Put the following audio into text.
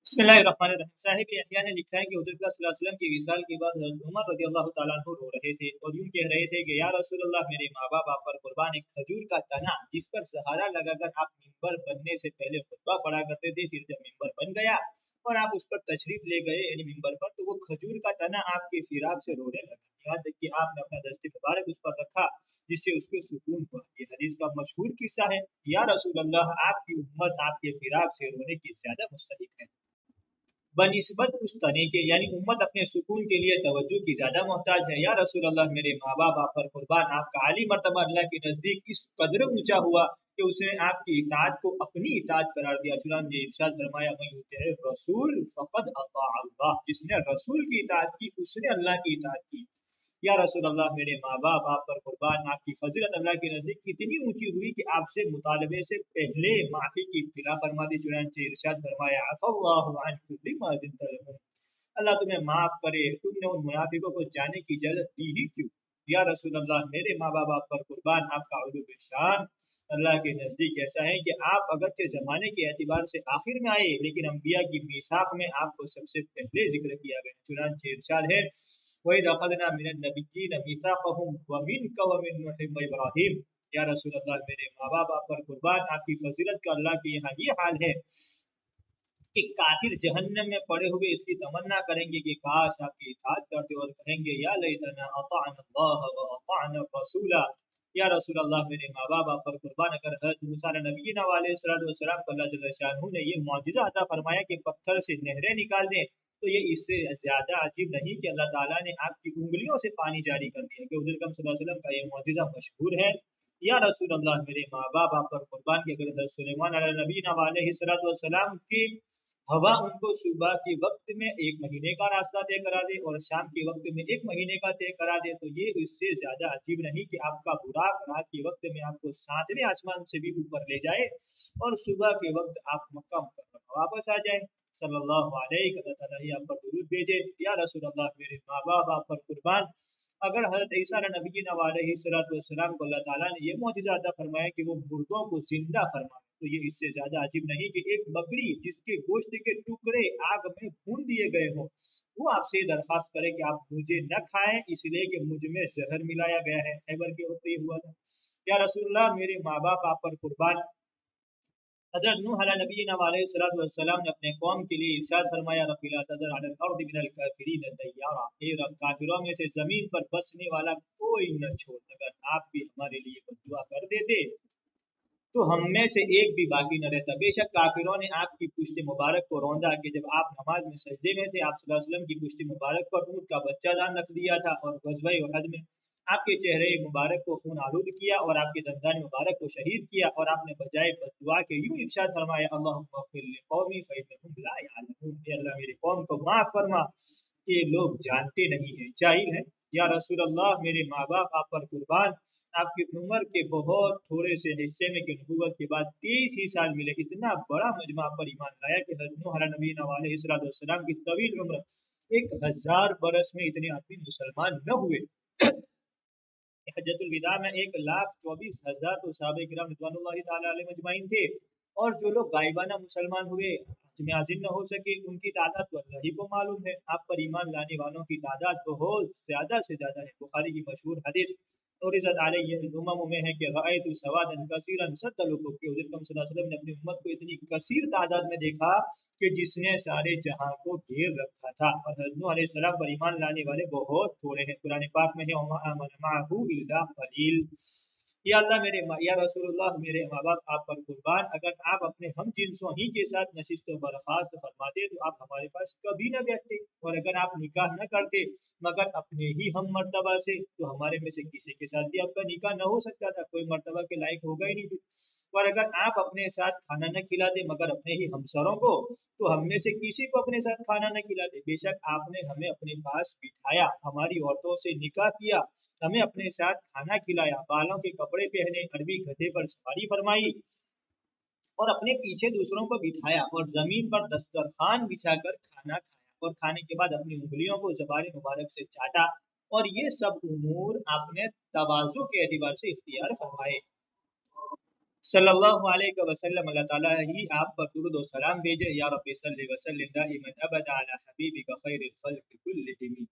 बिस्मिल्लाहिर्रहमानिर्रहीम। साहिब यहया ने लिखा है कि हुज़ूर सल्लल्लाहु अलैहि वसल्लम के विसाल के बाद हज़रत उमर रज़ियल्लाहु ताला अन्हु रो रहे थे और यूं कह रहे थे कि या रसूल अल्लाह, मेरे माँ बाप आप पर कुर्बान। एक खजूर का तना जिस पर सहारा लगाकर आप मिंबर बनने से पहले खुतबा पढ़ा करते थे, फिर जब मिंबर बन गया और आप उस पर तशरीफ ले गए यानी मिंबर पर, तो वो खजूर का तना आपके फिराक से रोने लगा। यहाँ तक कि आपने अपना दस्ते मुबारक उस पर रखा जिससे उसको सुकून हुआ। ये हदीस का मशहूर किस्सा है। या रसूल अल्लाह, आपकी उम्मत आपके फिराक से रोने की ज्यादा मुस्तहिक है बनिस्बत उस तने के, यानी उम्मत अपने सुकून के लिए तवज्जो की ज्यादा मोहताज है। या रसूल अल्लाह, मेरे माँ बाप आप पर कुर्बान। आपका आली मर्तबा अल्लाह के नजदीक इस कदर ऊंचा हुआ कि उसने आपकी इताअत को अपनी इताअत करार दिया। चुनांचे इरशाद फरमाया, मैं यूतिअ रसूल फक़द अता अल्लाह, जिसने रसूल की इताअत की उसने अल्लाह की इताअत की। या रसूल अल्लाह, मेरे माँ बाप आप पर कुर्बान। आपकी फजीलत अल्लाह के नजदीक इतनी ऊंची हुई कि आपसे मुतालबे से पहले माफी की इत्तिला फरमा दी। चुनांचे इरशाद फरमाया, अफ़ल्लाहु अन कुल्लि मा ज़िनत लहुम, अल्लाह तुम्हें माफ करे, तुमने उन मुनाफिकों को जाने की इजाजत दी ही क्यों। या रसूल अल्लाह, मेरे माँ बाप आप पर कुर्बान। आपका उलूब शान अल्लाह के नजदीक ऐसा है कि आप अगरचे जमाने के एतबार से आखिर में आए, लेकिन अंबिया की मीसाक में आपको सबसे पहले जिक्र किया गया। चुनांचे इरशाद है, वइज़ अख़ज़ना मिनन नबिय्यीन मीसाक़हुम व मिनका व मिन नूह व इब्राहीम। या रसूल अल्लाह, मेरे माँ बाप आप पर कुर्बान। आपकी फजीलत का अल्लाह के यहाँ ये हाल है कि काफिर जहन्नम में पड़े हुए इसकी तमन्ना करेंगे कि काश आपकी इताअत करते, और कहेंगे या लैतना अताअना अल्लाह व अताअना रसूला। या रसूल अल्लाह, मेरे माँ बाप आप पर कुर्बान। अगर हज़रत मूसा नबीना अलैहिस्सलाम को अल्लाह जल्ल शानहू ने ये मौजिज़ा अता फरमाया कि पत्थर से नहरें निकाल दें, तो ये इससे ज्यादा अजीब नहीं कि अल्लाह ताला ने आपकी उंगलियों से पानी जारी कर दिया, कि हुज़ूर अकरम सल्लल्लाहु अलैहि वसल्लम का ये मौजिज़ा मशहूर है। या रसूल अल्लाह, मेरे माँ बाप आप पर कुर्बान। कि अगर हज़रत सुलेमान नबीना अलैहिस्सलाम की हवा उनको सुबह के वक्त में 1 महीने का रास्ता तय करा दे और शाम के वक्त में 1 महीने का तय करा दे, तो ये इससे ज्यादा अजीब नहीं कि आपका बुराक रात के वक्त में आपको 7वें आसमान से भी ऊपर ले जाए और सुबह के वक्त आप मक्का मुकर्रमा वापस आ जाए। सल्लल्लाहु अलैहि वसल्लम आप पर दुरूद भेजे। या रसूल अल्लाह, मेरे माँ बाप आप पर कुर्बान। अगर हज़रत ईसा नबी अलैहिस्सलाम को अल्लाह ताला ने ये मौजिज़ा अता फरमाया कि वो मुर्दों को जिंदा फरमा, तो ये इससे ज्यादा अजीब नहीं कि एक बकरी जिसके गोश्त के टुकड़े आग में भून दिए गए हों, वो आपसे दरखास्त करे कि आप मुझे न खाएं इसलिए कि मुझ में जहर मिलाया गया है। खैबर के वक्त ये हुआ था। या रसूलुल्लाह, मेरे माँ बाप आप पर कुर्बान। हज़रत नूह नबीना अलैहिस्सलाम ने अपने कौम के लिए इरशाद फरमाया, रब्बी ला तज़र अलल अर्दि मिनल काफिरीन दय्यारा, हे रब, काफिरों में से जमीन पर बसने वाला कोई न छोड़। अगर आप भी हमारे लिए दुआ कर देते तो हम में से एक भी बाकी न रहता। बेशक काफिरों ने आपकी पुश्त मुबारक को रौंदा कि जब आप नमाज में सजदे में थे, आप सल्लल्लाहु अलैहि वसल्लम की पुश्त मुबारक पर ऊँट का बच्चा दान रख दिया था, और ग़ज़वा उहद में आपके चेहरे मुबारक को खून आलूद किया और आपके दंदान मुबारक को शहीद किया, और आपने बजाय बद्दुआ के यूं इरशाद फरमाया, अल्लाहुम्मा ग़फ़िर लिक़ौमी फ़इन्नहुम ला यअलमून, हे अल्लाह, मेरे कौम को माफ फरमा कि लोग जानते नहीं है, जाहिल है। या रसूल अल्लाह, मेरे माँ बाप आप पर कुर्बान। आपकी उम्र के बहुत थोड़े से हिस्से में कि नबूवत के बाद 23 ही साल मिले, इतना बड़ा मजमा पर ईमान लाया कि हज़रत नूह नबीना अलैहिस्सलाम की तवील उम्र 1000 बरस में इतने आदमी मुसलमान न हुए। हज्जतुल विदा में 1,24,000 तो सहाबा किराम रिज़वानुल्लाहि ताला अलैहिम अजमाइन थे, और जो लोग गायबाना मुसलमान हुए में हाजिर न हो सके, उनकी तादाद तो अल्लाह ही को मालूम है। आप पर ईमान लाने वालों की तादाद बहुत ज्यादा से ज्यादा है। बुखारी की मशहूर हदीस और इज़्ज़त अलैहि उम्म में है कि रअयतु सवादन कसीरन सद्दल उफ़ुक़, कि हुज़ूर सल्लल्लाहु अलैहि वसल्लम ने अपनी उम्मत को इतनी कसीर तादाद में देखा कि जिसने सारे जहां को घेर रखा था, और हज़रत नूह अलैहि सलाम पर ईमान लाने वाले बहुत थोड़े हैं। कुरान पाक में है, वमा आमन माअहू इल्ला क़लील। या अल्लाह, या रसूलुल्लाह, मेरे माँ बाप आप पर कुर्बान। अगर आप अपने हम जिनसों ही के साथ नशिस्त बर्खास्त फरमाते तो आप हमारे पास कभी न बैठते, और अगर आप निकाह न करते मगर अपने ही हम मर्तबा से, तो हमारे में से किसी के साथ भी आपका निकाह न हो सकता था, कोई मर्तबा के लायक होगा ही नहीं। और अगर आप अपने साथ खाना न खिलाते मगर अपने ही हमसरों को, तो हम में से किसी को अपने साथ खाना न खिलाते। बेशक आपने हमें अपने पास बिठाया, हमारी औरतों से निकाह किया, हमें अपने साथ खाना खिलाया, बालों के कपड़े पहने, अरबी गधे पर सवारी फरमाई, और अपने पीछे दूसरों को बिठाया, और जमीन पर दस्तरखान बिछाकर खाना खाया, और खाने के बाद अपनी उंगलियों को ज़बान मुबारक से चाटा, और ये सब उमूर आपने तवाज़ु के एतबार से इख्तियार फरमाए। सल्लल्लाहु अलैहि वसल्लम, अल्लाह ताला ही आप पर दुरूद और सलाम भेजे। या रब्बी सल्लि व सल्लिम दाइमन अबदा अला हबीबिका खैरिल खल्क़ि कुल्लिहिम।